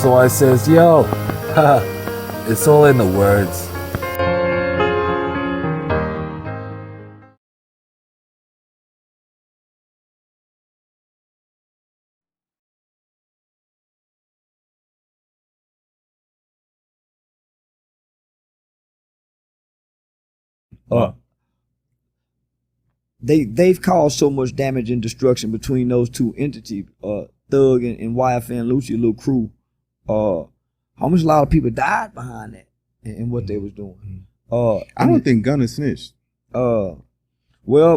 So I says, yo, it's all in the words. They've caused so much damage and destruction between those two entities, Thug and YFN Lucy, little crew. How much a lot of people died behind that and what they was doing. I don't think Gunna snitched. Well,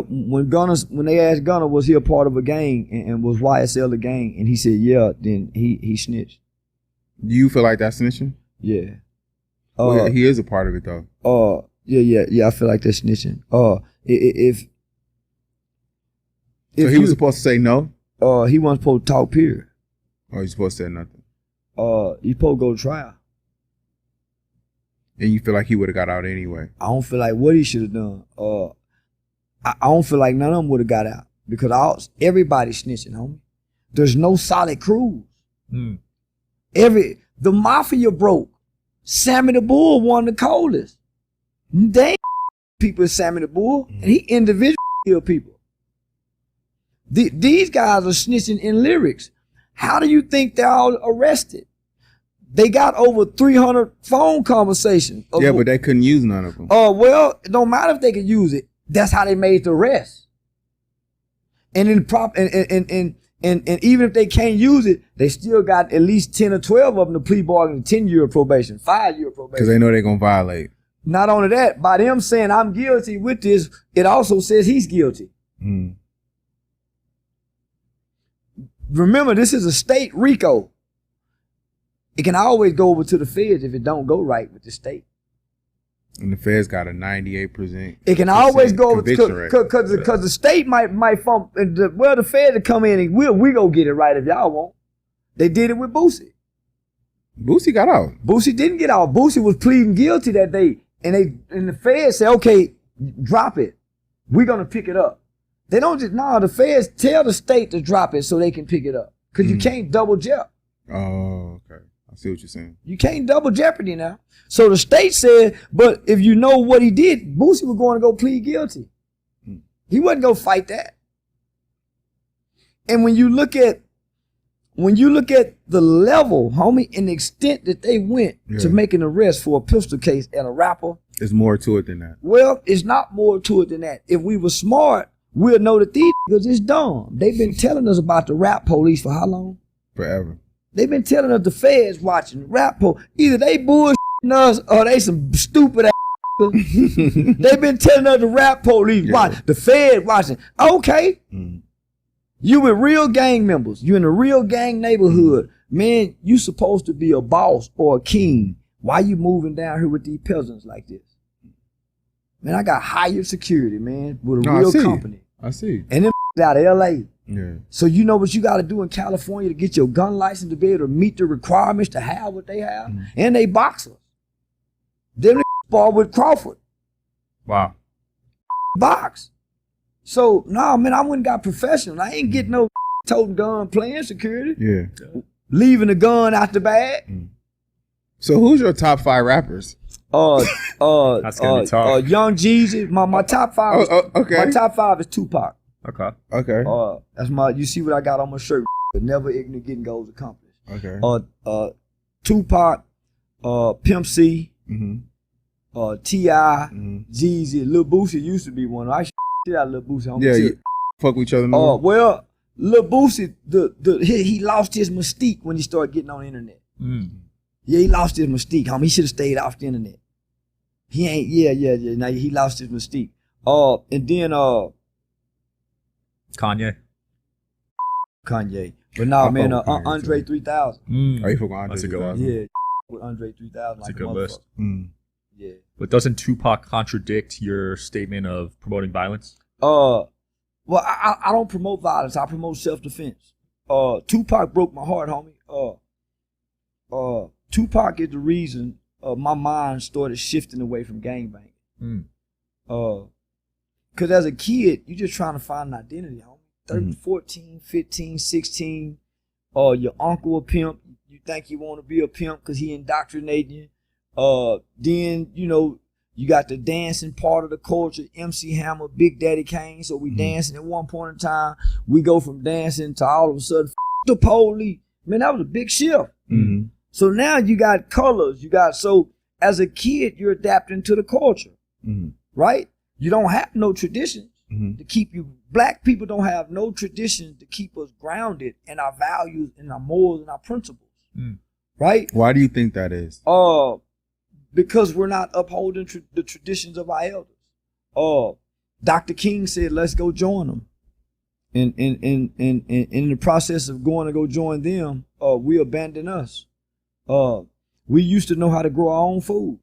when they asked Gunna was he a part of a gang and was YSL a gang, and he said yeah, then he snitched. Do you feel like that's snitching? Yeah. Well, he is a part of it though. Yeah. I feel like that's snitching. So he was supposed to say no? He wasn't supposed to talk, period. Or he's supposed to say nothing? He's supposed to go to trial. And you feel like he would have got out anyway? I don't feel like what he should have done. I don't feel like none of them would have got out because everybody's snitching, homie. There's no solid crews. The mafia broke. Sammy the Bull won the coldest. They ain't people Sammy the Bull, and he individually killed people. These guys are snitching in lyrics. How do you think they're all arrested? They got over 300 phone conversations. Yeah, but they couldn't use none of them. Well, it don't matter if they could use it. That's how they made the arrest. And even if they can't use it, they still got at least 10 or 12 of them to plea bargain, 10-year probation, 5-year probation. Because they know they're gonna violate. Not only that, by them saying I'm guilty with this, it also says he's guilty. Remember, this is a state RICO. It can always go over to the feds if it don't go right with the state. And the feds got a 98%. It can always go over because the state might the feds will come in and we go get it right if y'all won't. They did it with Boosie. Boosie got out. Boosie didn't get out. Boosie was pleading guilty that day, and the feds said, "Okay, drop it. We're gonna pick it up." They don't just the feds tell the state to drop it so they can pick it up because you can't double jeopardy. Oh, okay. I see what you're saying. You can't double jeopardy now. So the state said, but if you know what he did, Boosie was going to go plead guilty. He wasn't going to fight that. And when you look at the level, homie, and the extent that they went to make an arrest for a pistol case at a rapper. There's more to it than that. Well, it's not more to it than that. If we were smart, we'll know that these niggas is dumb. They've been telling us about the rap police for how long? Forever. They've been telling us the feds watching the rap police. Either they bullshitting us or they some stupid ass. They've been telling us the rap police watching, the feds watching. Okay. You with real gang members. You in a real gang neighborhood. Man, you supposed to be a boss or a king. Why you moving down here with these peasants like this? Man, I got higher security, man, with a real company. I see. And them out of LA. Yeah. So you know what you got to do in California to get your gun license to be able to meet the requirements to have what they have? And they boxers. Them spar with Crawford. Wow. Box. So, man, I wouldn't got professional. I ain't getting no toting gun playing security. Yeah. Leaving the gun out the bag. So who's your top 5 rappers? That's gonna be tough. Young Jeezy. My top 5. Okay. My top 5 is Tupac. Okay. That's you see what I got on my shirt. Never ignorant, getting goals accomplished. Okay. Tupac, Pimp C, T.I., Jeezy, Lil Boosie used to be one. I shit out Lil Boosie. You fuck with each other more? Well, Lil Boosie, he lost his mystique when he started getting on the internet. Yeah, he lost his mystique, homie. He should have stayed off the internet. He ain't, yeah. Now he lost his mystique. And then Kanye. But nah, man, Andre 3000. Oh, you forgot Andre. That's a good one. Yeah, with Andre 3000. That's a good list. Yeah. But doesn't Tupac contradict your statement of promoting violence? Well, I don't promote violence. I promote self-defense. Tupac broke my heart, homie. Tupac is the reason my mind started shifting away from gangbanging. Because as a kid, you're just trying to find an identity, homie. 13, 14, 15, 16, your uncle a pimp, you think you want to be a pimp because he indoctrinating you. Then, you know, you got the dancing part of the culture, MC Hammer, Big Daddy Kane. So we dancing at one point in time. We go from dancing to all of a sudden, the police. Man, that was a big shift. So now you got colors. So as a kid, you're adapting to the culture, right? You don't have no traditions to keep you. Black people don't have no traditions to keep us grounded in our values and our morals and our principles, right? Why do you think that is? Because we're not upholding the traditions of our elders. Dr. King said, let's go join them. And in the process of going to go join them, we abandon us. We used to know how to grow our own food.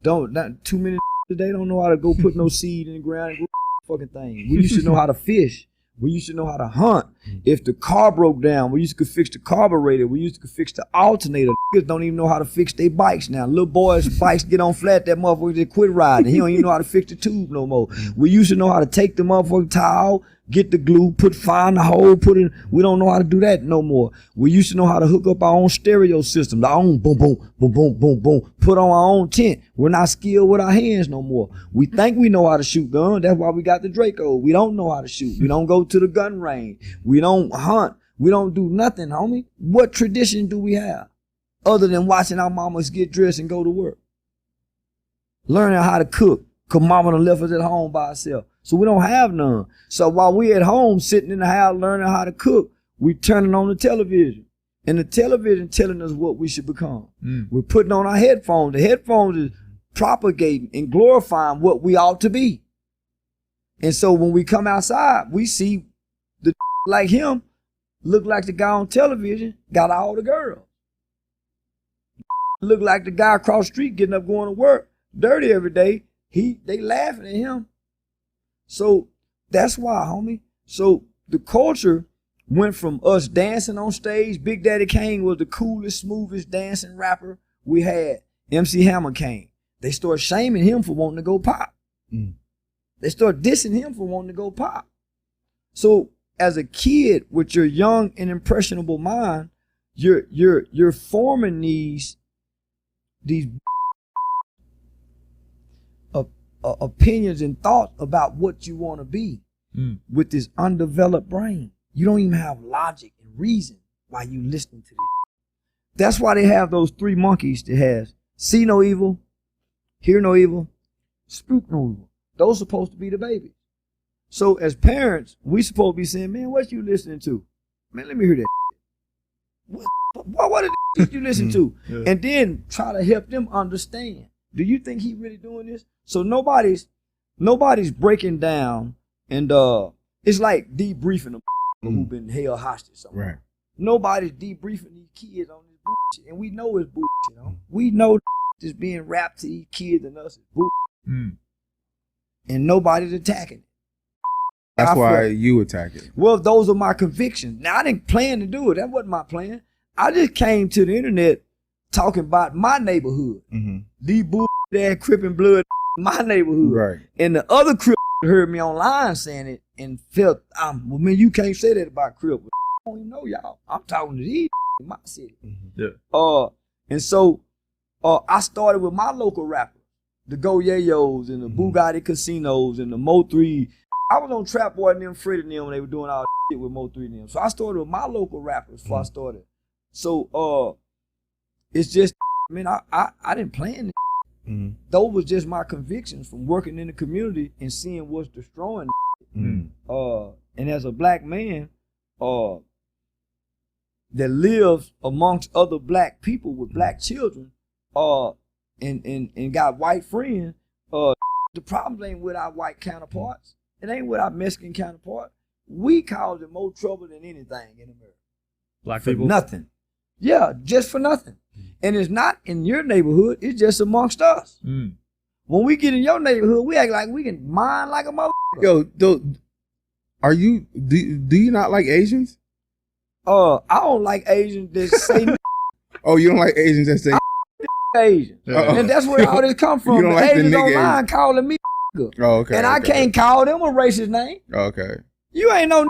Not too many today don't know how to go put no seed in the ground and grow fucking thing. We used to know how to fish. We used to know how to hunt. If the car broke down, we used to fix the carburetor. We used to fix the alternator. Niggas don't even know how to fix their bikes now. Little boys' bikes get on flat, that motherfucker just quit riding. He don't even know how to fix the tube no more. We used to know how to take the motherfucking towel, get the glue, find the hole, put it. We don't know how to do that no more. We used to know how to hook up our own stereo system, our own boom, boom, boom, boom, boom, boom, put on our own tent. We're not skilled with our hands no more. We think we know how to shoot guns. That's why we got the Draco. We don't know how to shoot. We don't go to the gun range. We don't hunt. We don't do nothing, homie. What tradition do we have other than watching our mamas get dressed and go to work? Learning how to cook, because mama done left us at home by herself. So we don't have none. So while we at home sitting in the house learning how to cook, we turning on the television. And the television telling us what we should become. We're putting on our headphones. The headphones is propagating and glorifying what we ought to be. And so when we come outside, we see the like him look like the guy on television got all the girls. Look like the guy across the street getting up going to work dirty every day. They laughing at him. So that's why, homie. So the culture went from us dancing on stage. Big Daddy Kane was the coolest, smoothest dancing rapper we had. MC Hammer came. They started shaming him for wanting to go pop. They started dissing him for wanting to go pop. So as a kid with your young and impressionable mind, you're forming these opinions and thoughts about what you want to be with this undeveloped brain. You don't even have logic and reason why you listening to this. That's why they have those three monkeys that has see no evil, hear no evil, speak no evil. Those are supposed to be the babies. So as parents, we supposed to be saying, man, what you listening to? Man, let me hear that. What are the you listen to? Yeah. And then try to help them understand. Do you think he really doing this? So nobody's breaking down, and it's like debriefing them who've been held hostage somewhere. Right. Nobody's debriefing these kids on this bullshit, and we know it's bullshit. You know? We know this being rapped to these kids and us is bullshit, and nobody's attacking it. That's why you attack it. Well, those are my convictions. Now I didn't plan to do it. That wasn't my plan. I just came to the internet talking about my neighborhood. These bullshit ass Crip and Blood my neighborhood. Right. And the other Crip heard me online saying it and felt, well, man, you can't say that about Crip. I don't even know y'all. I'm talking to these in my city. Yeah. And so I started with my local rappers, the Go Yayos and the Bugatti Casinos and the Mo 3. I was on Trap Boy and them, Fred and them when they were doing all this shit with Mo 3 and them. So I started with my local rappers before I started. So it's just, man, I didn't plan it. Those was just my convictions from working in the community and seeing what's destroying and as a black man that lives amongst other black people with black children and got white friends, the problem ain't with our white counterparts. It ain't with our Mexican counterpart. We causing more trouble than anything in America. Black for people? Nothing. Yeah, just for nothing. And it's not in your neighborhood, it's just amongst us. When we get in your neighborhood, we act like we can mine like a motherfucker. Yo, do you not like Asians? I don't like Asians that say Oh, you don't like Asians that say Asian. And that's where all this come from. You don't the like Asians the don't nigga mind calling me Oh, okay. and I can't call them a racist name. Okay. You ain't no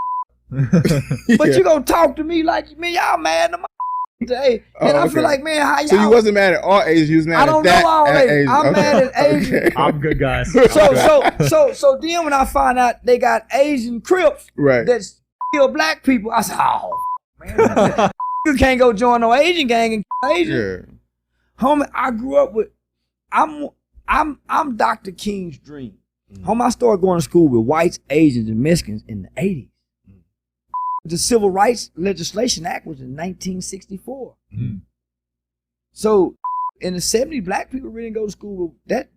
but you gonna talk to me like, man, y'all mad at my today. Oh, And I okay. feel like, man, how y'all? So you wasn't mad at all Asians. You was mad I don't at that. know all at Asians. Asians. I'm Okay. mad at Asians. Okay. I'm good, guys. So then when I find out they got Asian Crips Right. that kill black people, I said, oh man, you can't go join no Asian gang and kill Asian. Yeah. Homie, I grew up with I'm Dr. King's dream. Homie, I started going to school with whites, Asians, and Mexicans in the 80s. The Civil Rights Legislation Act was in 1964. So in the 70s, black people really didn't go to school. That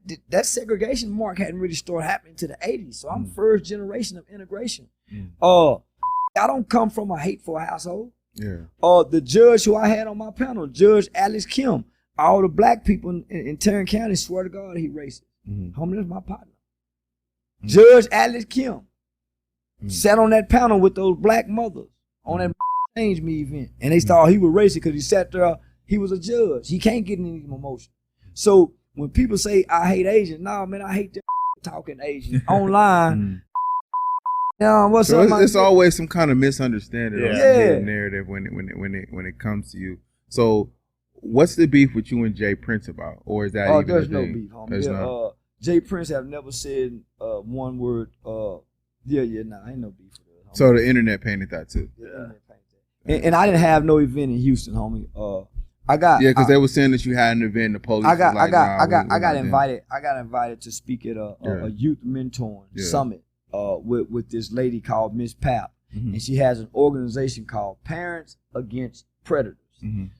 segregation mark hadn't really started happening to the 80s. So I'm first generation of integration. I don't come from a hateful household. Yeah. The judge who I had on my panel, Judge Alex Kim, all the black people in Tarrant County swear to God he racist. Homie, that's my partner. Judge Alex Kim sat on that panel with those black mothers on that Change Me event. And they thought he was racist because he sat there, he was a judge. He can't get any emotion. So when people say, I hate Asians, nah, man, I hate them talking Asian online. What's So up, it's always some kind of misunderstanding or Yeah. narrative when it comes to you. So what's the beef with you and Jay Prince about? Or is that even there's a no thing? beef, homie. There's none? Jay Prince have never said one word. Ain't no beef with it, homie. So the internet painted that too. And I didn't have no event in Houston, homie. Because they were saying that you had an event. The police. I got was like, I got invited. I got invited to speak at a youth mentoring summit with this lady called Miss Pap, and she has an organization called Parents Against Predators.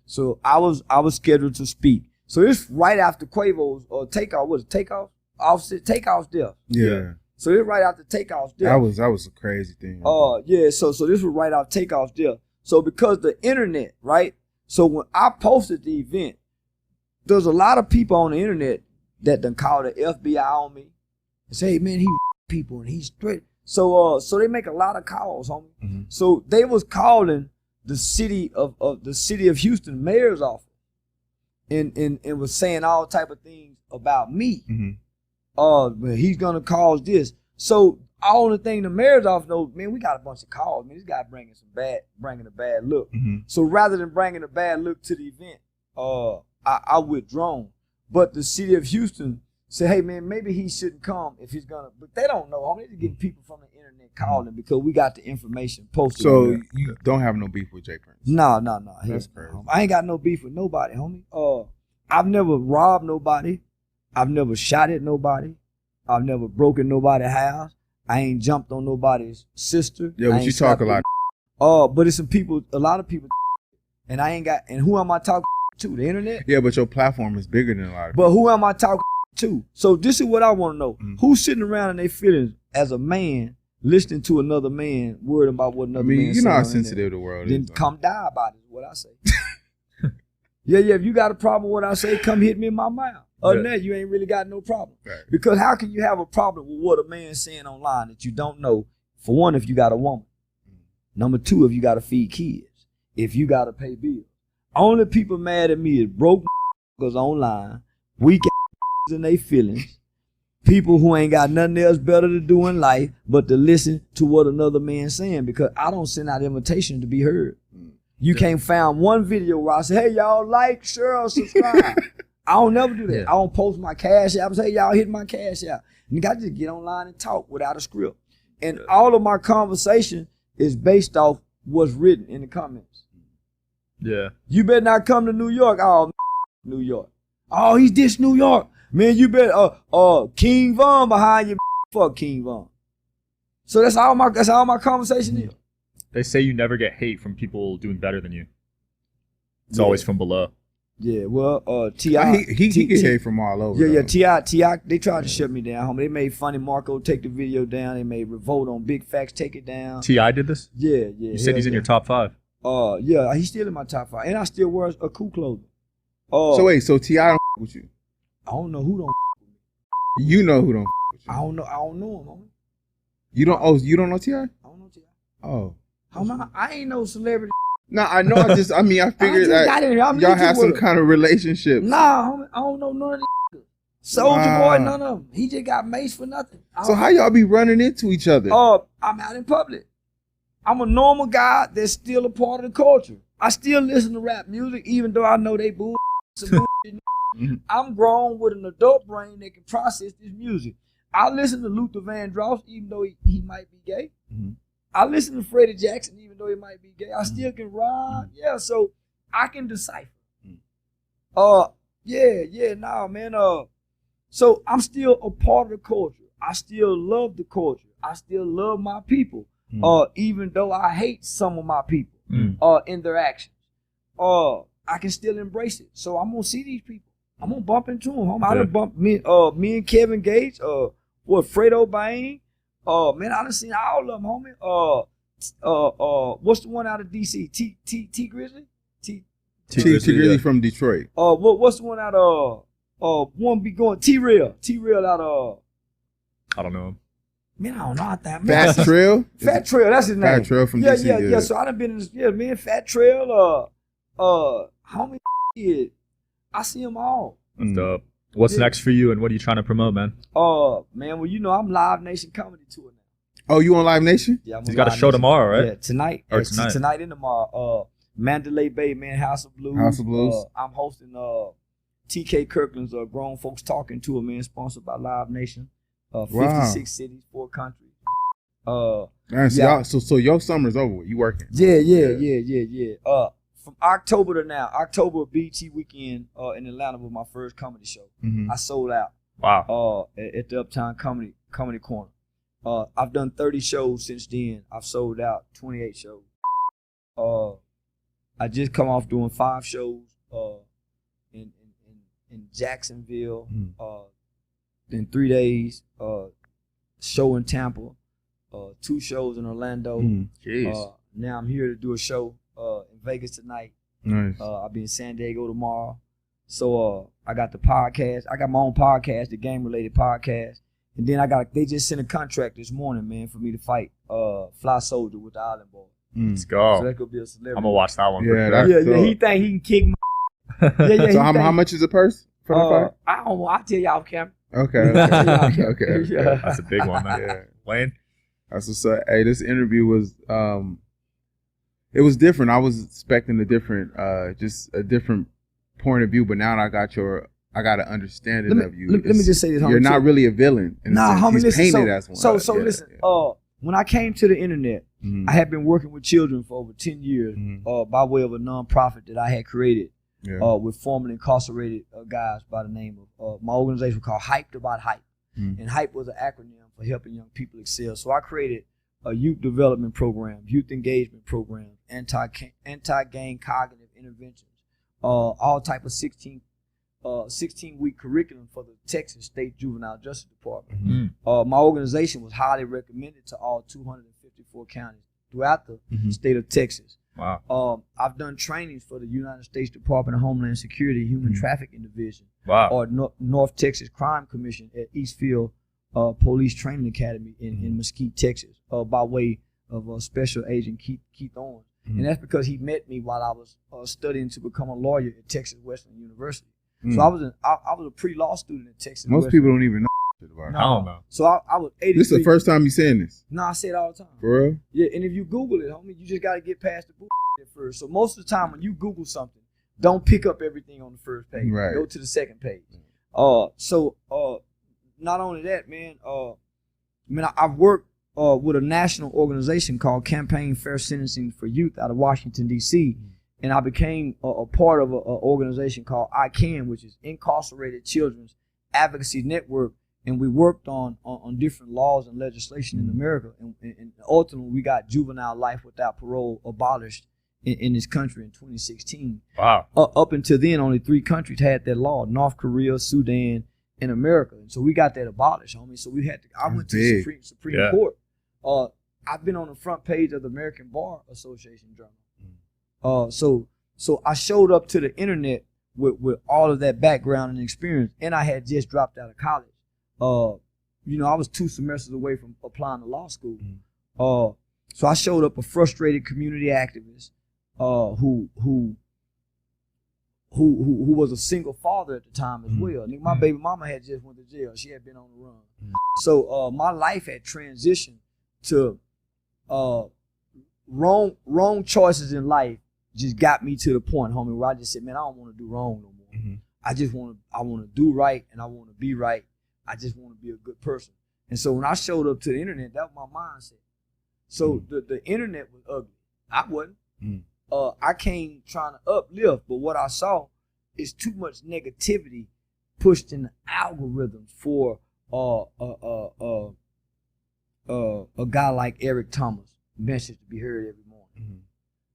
So I was scheduled to speak. So it's right after Quavo's takeoff. Was it takeoff? Offset takeoff's death. Yeah. So it's right after takeoff's death. That was a crazy thing. Yeah. So this was right after takeoff's death. So because the internet, right? So when I posted the event, there's a lot of people on the internet that done call the FBI on me and say, hey, man, he people and he's straight. So they make a lot of calls, homie. So they was calling the city of Houston mayor's office and was saying all type of things about me. But he's gonna cause this. So all the thing the mayor's office knows, man, we got a bunch of calls. Man, this guy bringing a bad look. So rather than bringing a bad look to the event, I withdrawn. But the city of Houston said, hey man, maybe he shouldn't come if he's gonna. But they don't know. Homie, they're getting people from the internet calling because we got the information posted. So you don't have no beef with Jay Prince? No. That's crazy. I ain't got no beef with nobody, homie. I've never robbed nobody. I've never shot at nobody. I've never broken nobody's house. I ain't jumped on nobody's sister. Yeah, but you talk a lot. But it's a lot of people, and I ain't got. And who am I talking to? The internet. Yeah, but your platform is bigger than a lot of But who am I talking to? So this is what I want to know: who's sitting around in their feelings as a man, listening to another man, worried about what another man saying? You know how sensitive the world then is. Then come die about it. Is what I say. Yeah. If you got a problem with what I say, come hit me in my mouth. Other than that, you ain't really got no problem. Right. Because how can you have a problem with what a man's saying online that you don't know? For one, if you got a woman. Number two, if you got to feed kids. If you got to pay bills. Only people mad at me is broke because online, weak in their feelings, people who ain't got nothing else better to do in life but to listen to what another man's saying, because I don't send out invitations to be heard. You can't find one video where I say, hey, y'all like, share, subscribe. I don't never do that. I don't post my cash app and say, hey, y'all hit my cash app. You got to just get online and talk without a script. And all of my conversation is based off what's written in the comments. Yeah. You better not come to New York. Oh, New York. Oh, he's this New York. Man, you better, King Von behind you. Fuck King Von. So that's all my conversation is. They say you never get hate from people doing better than you. It's always from below. Yeah, well, T.I. He get hate from all over. Yeah, T.I. They tried to shut me down, homie. They made Funny Marco take the video down. They made Revolt on Big Facts take it down. T.I. did this? Yeah. You said he's in your top 5. Yeah, he's still in my top 5. And I still wear a cool clothing. So wait, so T.I. don't with you? I don't know who don't with me. You know who don't with you? I don't know him, homie. You don't know T.I.? I don't know T.I. Oh. I ain't no celebrity. No, I know. I figured that y'all have some kind of relationship. Nah, homie, I don't know none of these. Soldier Boy, none of them. He just got maced for nothing. So how y'all be running into each other? I'm out in public. I'm a normal guy that's still a part of the culture. I still listen to rap music, even though I know they bull. I'm grown with an adult brain that can process this music. I listen to Luther Vandross, even though he might be gay. I listen to Freddie Jackson, even though he might be gay. I still can ride. Yeah, so I can decipher. Nah, man. So I'm still a part of the culture. I still love the culture. I still love my people. Even though I hate some of my people in their actions. I can still embrace it. So I'm gonna see these people. I'm gonna bump into them. I done bumped me and Kevin Gates, Fredo Bain. Man, I done seen all of them, homie. What's the one out of DC? T Grizzly? T Grizzly from Detroit. What's the one out of one be going T-Real out of I don't know. Man, I don't know how that. Fat Trail? Fat Trail, that's his name. Fat Trail from DC. Yeah. So I done been in this, man, Fat Trail, homie, I see them all. That's dope. What's next for you, and what are you trying to promote, man? Man, well, you know, I'm Live Nation Comedy Tour now. Oh, you on Live Nation? Yeah, I'm He's got a show tomorrow, right? Yeah, tonight. Or tonight. Tonight and tomorrow. Mandalay Bay, man, House of Blues. House of Blues. I'm hosting TK Kirkland's Grown Folks Talking Tour, man, sponsored by Live Nation. 56 cities, 4 countries. So your summer's over. You working? Yeah. From October to now, October BT weekend in Atlanta was my first comedy show. I sold out. Wow. At the Uptown Comedy Corner. I've done 30 shows since then. I've sold out 28 shows. I just come off doing 5 shows in Jacksonville in 3 days. Show in Tampa. 2 shows in Orlando. Now I'm here to do a show in Vegas tonight. Nice. I'll be in San Diego tomorrow. So I got the podcast. I got my own podcast, the game related podcast. And then they just sent a contract this morning, man, for me to fight Fly Soldier with the Island Boy. Let's go. So that could be a celebrity. I'm gonna watch that one for sure. Yeah, he think he can kick my So how much is the purse for the fight? I don't know. I'll tell y'all off camera. Okay. Yeah. That's a big one, man. Yeah. Wayne? That's what's up. Hey, this interview was it was different. I was expecting just a different point of view, but now I got an understanding of you. Let me just say this, homie. You're not really a villain. Nah, homie, He's listen. painted as one. Listen. When I came to the internet, I had been working with children for over 10 years by way of a nonprofit that I had created with formerly incarcerated guys by the name of my organization called Hyped About Hype. And HYPE was an acronym for helping young people excel. So I created a youth development program, youth engagement program, anti-gang cognitive interventions, all type of 16-week curriculum for the Texas State Juvenile Justice Department. My organization was highly recommended to all 254 counties throughout the state of Texas. Wow. I've done trainings for the United States Department of Homeland Security Human Trafficking Division, or North Texas Crime Commission at Eastfield Police Training Academy in Mesquite, Texas, by way of Special Agent Keith Owens. And that's because he met me while I was studying to become a lawyer at Texas Western University. So I was a pre-law student at Texas. Most people don't even know about it. I don't know. So I was 83. This is the first time you saying this? No, I say it all the time. For real? Yeah, and if you Google it, homie, you just got to get past the bullshit at first. So most of the time when you Google something, don't pick up everything on the first page. Right. Go to the second page. Not only that, man, I've worked with a national organization called Campaign Fair Sentencing for Youth out of Washington, D.C., and I became a part of an organization called ICANN, which is Incarcerated Children's Advocacy Network, and we worked on different laws and legislation in America, and ultimately we got juvenile life without parole abolished in this country in 2016. Wow. Up until then, only 3 countries had that law: North Korea, Sudan, and America. And so we got that abolished, homie. So we had to. I went to the Supreme Court. I've been on the front page of the American Bar Association Journal. So I showed up to the internet with all of that background and experience, and I had just dropped out of college. I was 2 semesters away from applying to law school. So I showed up a frustrated community activist who was a single father at the time as well. My baby mama had just went to jail. She had been on the run. So my life had transitioned to wrong choices in life just got me to the point, homie, where I just said, man, I don't want to do wrong no more. Mm-hmm. I want to do right, and I want to be right. I just want to be a good person. And so when I showed up to the internet, that was my mindset. So the internet was ugly. I wasn't. I came trying to uplift, but what I saw is too much negativity pushed in the algorithms for a guy like Eric Thomas, message to be heard every morning.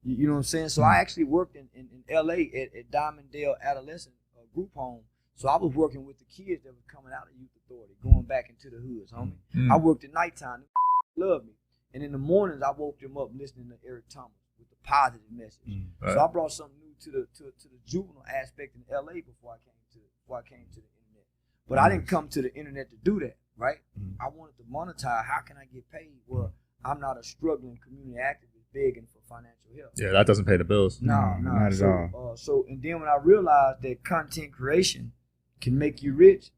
You know what I'm saying? So I actually worked in LA at Diamonddale Adolescent Group Home. So I was working with the kids that was coming out of Youth Authority, going back into the hoods, homie. I worked at nighttime. They loved me. And in the mornings, I woke them up listening to Eric Thomas with the positive message. So I brought something new to the juvenile aspect in LA before I came to the internet. But I didn't come to the internet to do that, right? I wanted to monetize. How can I get paid? Well, I'm not a struggling community activist begging for financial help. Yeah, that doesn't pay the bills. No, not at all. So and then when I realized that content creation can make you rich,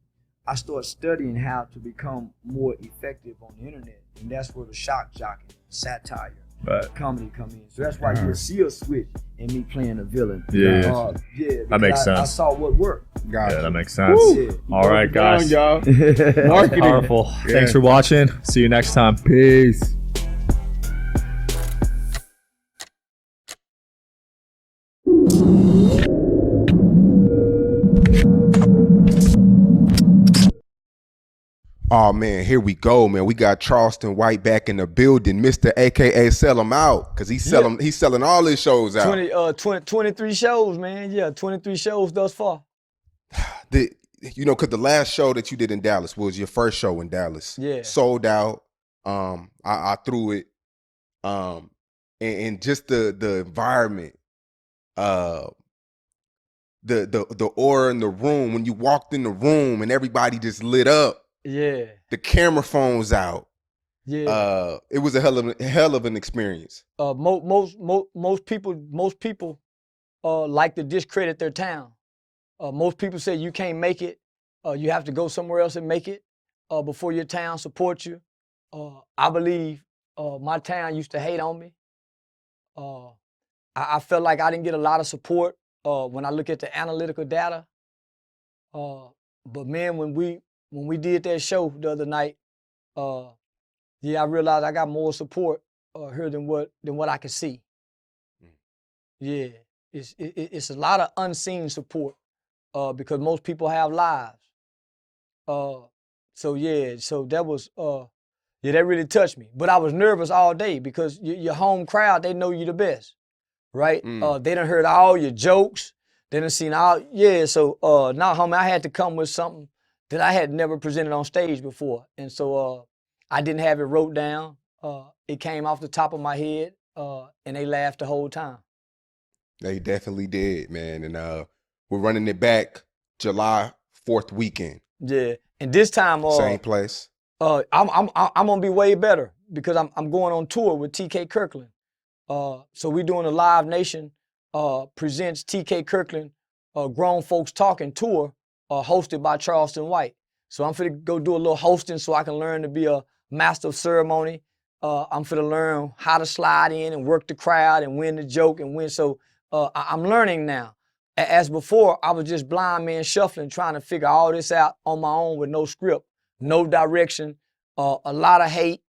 I started studying how to become more effective on the internet, and that's where the shock jock and satire, comedy come in. So that's why you'll see a switch in me playing a villain. Yeah, that makes sense. I saw what worked. Yeah, that makes sense. Yeah. All right, guys. Down, y'all. Marketing. Powerful. Yeah. Thanks for watching. See you next time. Peace. Oh man, here we go, man. We got Charleston White back in the building, Mr. AKA Sell Him Out, because he's selling all his shows out. 23 shows, man. Yeah, 23 shows thus far. Because the last show that you did in Dallas was your first show in Dallas. Yeah. Sold out. I threw it. And just the environment, the aura in the room, when you walked in the room and everybody just lit up. Yeah. The camera phones out. Yeah. It was a hell of an experience. Most people like to discredit their town. Most people say you can't make it. You have to go somewhere else and make it before your town supports you. I believe my town used to hate on me. I felt like I didn't get a lot of support when I look at the analytical data. But man, when we did that show the other night, I realized I got more support here than what I could see. Yeah, it's a lot of unseen support because most people have lives. So that was that really touched me. But I was nervous all day because your home crowd, they know you the best, right? They done heard all your jokes. They done seen all, so now, homie, I had to come with something that I had never presented on stage before. And so I didn't have it wrote down. It came off the top of my head, and they laughed the whole time. They definitely did, man. And we're running it back July 4th weekend. Yeah, and this time, same place. I'm gonna be way better because I'm going on tour with TK Kirkland. So we're doing a Live Nation presents TK Kirkland Grown Folks Talking tour, hosted by Charleston White. So I'm finna go do a little hosting so I can learn to be a master of ceremony. I'm finna learn how to slide in and work the crowd and win the joke and win. So I'm learning now. As before, I was just blind man shuffling, trying to figure all this out on my own with no script, no direction, a lot of hate,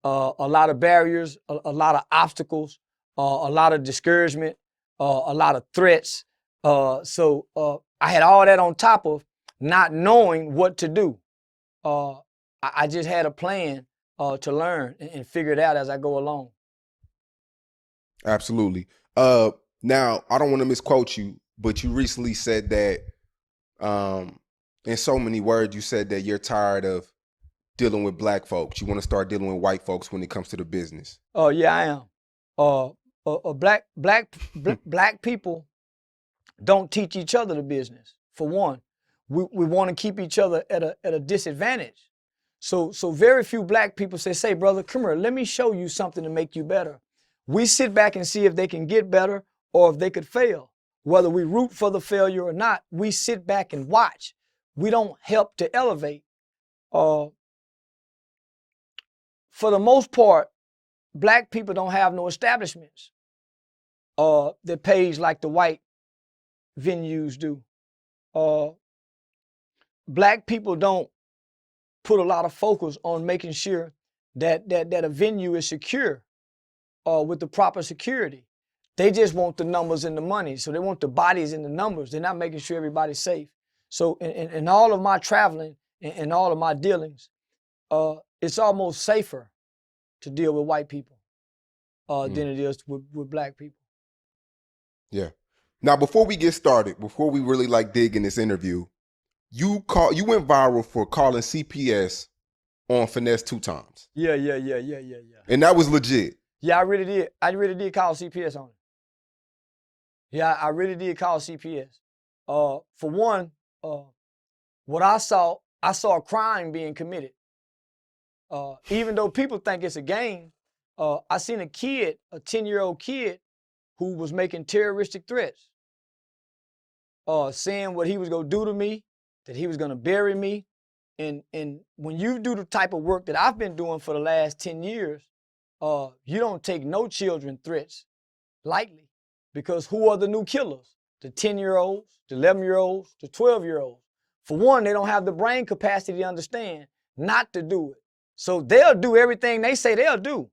a lot of barriers, a lot of obstacles, a lot of discouragement, a lot of threats. So I had all that on top of not knowing what to do. I just had a plan to learn and figure it out as I go along. Absolutely. Now, I don't want to misquote you, but you recently said that, in so many words, you said that you're tired of dealing with black folks. You want to start dealing with white folks when it comes to the business. Oh, yeah, I am. Black people don't teach each other the business. For one, we want to keep each other at a disadvantage. So very few black people say, brother, come here, let me show you something to make you better. We sit back and see if they can get better or if they could fail. Whether we root for the failure or not, we sit back and watch. We don't help to elevate. For the most part, black people don't have no establishments. that pays like the white venues do. Black people don't put a lot of focus on making sure that a venue is secure with the proper security. They just want the numbers and the money. So they want the bodies and the numbers. They're not making sure everybody's safe. So in all of my traveling and all of my dealings, it's almost safer to deal with white people than it is with black people. Yeah. Now, before we get started, before we really like dig in this interview, you went viral for calling CPS on Finesse 2 times. Yeah. And that was legit. Yeah, I really did. I really did call CPS on it. Yeah, I really did call CPS. For one, what I saw a crime being committed. Even though people think it's a game, I seen a kid, a 10-year-old kid, who was making terroristic threats, saying what he was gonna do to me, that he was gonna bury me. And when you do the type of work that I've been doing for the last 10 years, you don't take no children threats lightly, because who are the new killers? The 10-year-olds, the 11-year-olds, the 12-year-olds. For one, they don't have the brain capacity to understand not to do it. So they'll do everything they say they'll do.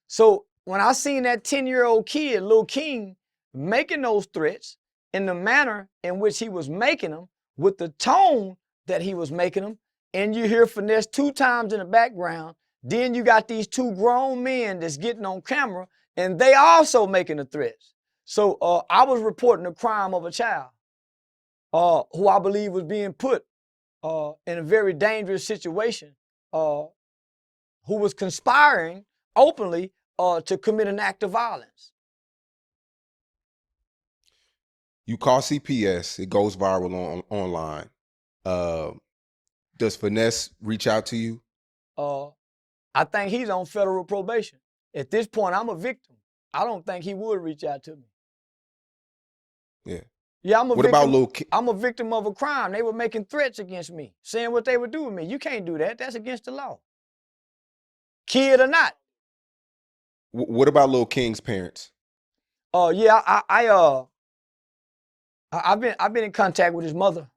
So when I seen that 10-year-old kid, Lil King, making those threats in the manner in which he was making them, with the tone that he was making them, and you hear Finesse 2 times in the background, then you got these 2 grown men that's getting on camera, and they also making the threats. So I was reporting the crime of a child who I believe was being put in a very dangerous situation, who was conspiring openly to commit an act of violence. You call CPS, it goes viral online. Does Finesse reach out to you? I think he's on federal probation. At this point, I'm a victim. I don't think he would reach out to me. Yeah. Yeah, I'm a What victim. about Lil King? I'm a victim of a crime. They were making threats against me, saying what they would do with me. You can't do that. That's against the law. Kid or not. What about Lil King's parents? Yeah, I've been in contact with his mother.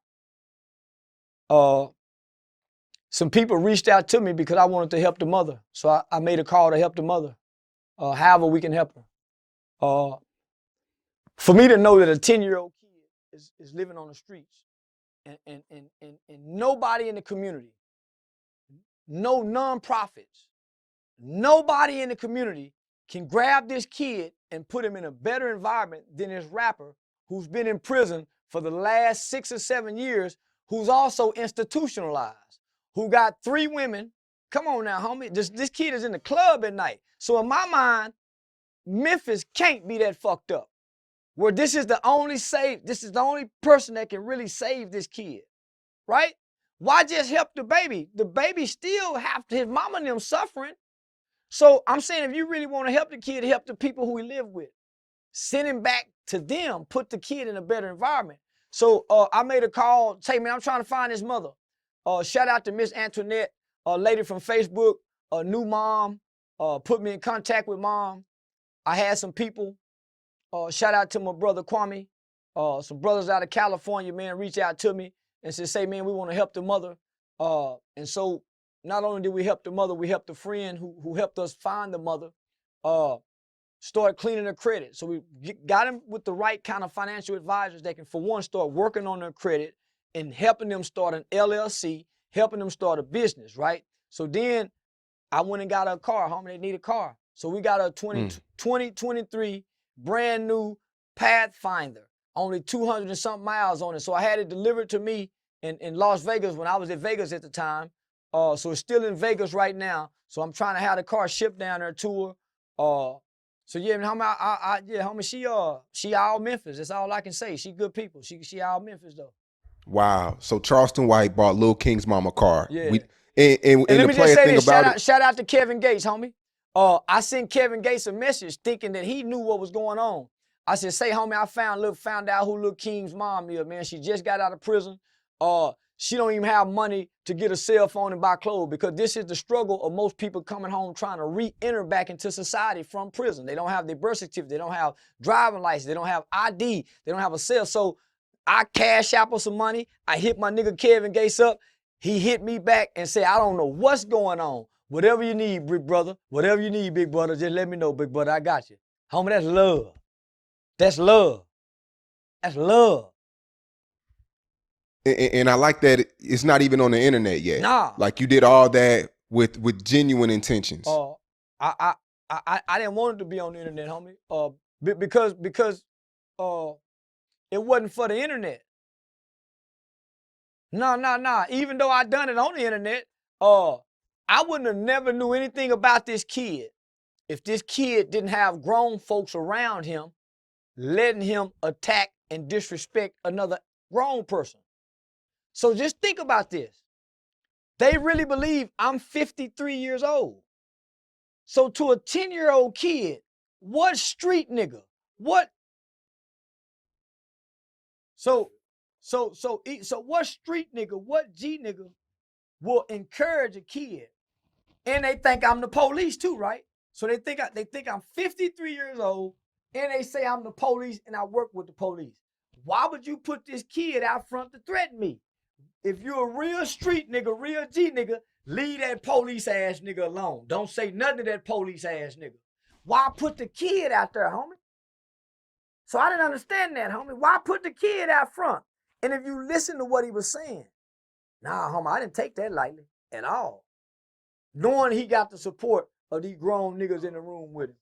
Some people reached out to me because I wanted to help the mother. So I made a call to help the mother. However we can help her. For me to know that a 10-year-old kid is living on the streets and nobody in the community, no nonprofits, nobody in the community can grab this kid and put him in a better environment than this rapper who's been in prison for the last 6 or 7 years, who's also institutionalized, who got 3 women. Come on now, homie. This kid is in the club at night. So in my mind, Memphis can't be that fucked up, where this is the only person that can really save this kid, right? Why just help the baby? The baby still his mama and them suffering. So I'm saying, if you really want to help the kid, help the people who he live with. Send him back to them, put the kid in a better environment. So I made a call, say, man, I'm trying to find his mother. Shout out to Miss Antoinette, a lady from Facebook, a new mom, put me in contact with mom. I had some people, shout out to my brother Kwame, some brothers out of California, man, reach out to me and said, say, man, we want to help the mother. And so not only did we help the mother, we helped the friend who helped us find the mother, start cleaning her credit. So we got him with the right kind of financial advisors that can, for one, start working on their credit and helping them start an LLC, helping them start a business, right? So then I went and got her a car, homie. They need a car. So we got a 2023 brand new Pathfinder, only 200 and something miles on it. So I had it delivered to me in Las Vegas when I was at Vegas at the time. So it's still in Vegas right now. So I'm trying to have the car shipped down there to her. So yeah, homie, she all Memphis. That's all I can say. She good people. She all Memphis though. Wow. So Charleston White bought Lil King's mama a car. Yeah. And let me just say this. Shout out to it. Kevin Gates, homie. I sent Kevin Gates a message thinking that he knew what was going on. I said, say, homie, I found out who Lil King's mom is, man. She just got out of prison. she don't even have money to get a cell phone and buy clothes, because this is the struggle of most people coming home trying to re-enter back into society from prison. They don't have their birth certificate. They don't have driving license. They don't have ID. They don't have a cell. So I cash out for some money. I hit my nigga Kevin Gates up. He hit me back and said, I don't know what's going on. Whatever you need, big brother. Whatever you need, big brother, just let me know, big brother. I got you. Homie, that's love. That's love. That's love. And I like that it's not even on the internet yet. Nah. Like you did all that with genuine intentions. I didn't want it to be on the internet, homie. Because it wasn't for the internet. Nah. Even though I done it on the internet, I wouldn't have never knew anything about this kid if this kid didn't have grown folks around him letting him attack and disrespect another grown person. So just think about this. They really believe I'm 53 years old. So to a 10-year-old kid, what street nigga? What? So what street nigga, what G nigga will encourage a kid? And they think I'm the police too, right? So they think I'm 53 years old, and they say I'm the police and I work with the police. Why would you put this kid out front to threaten me? If you're a real street nigga, real G nigga, leave that police ass nigga alone. Don't say nothing to that police ass nigga. Why put the kid out there, homie? So I didn't understand that, homie. Why put the kid out front? And if you listen to what he was saying, nah, homie, I didn't take that lightly at all. Knowing he got the support of these grown niggas in the room with him.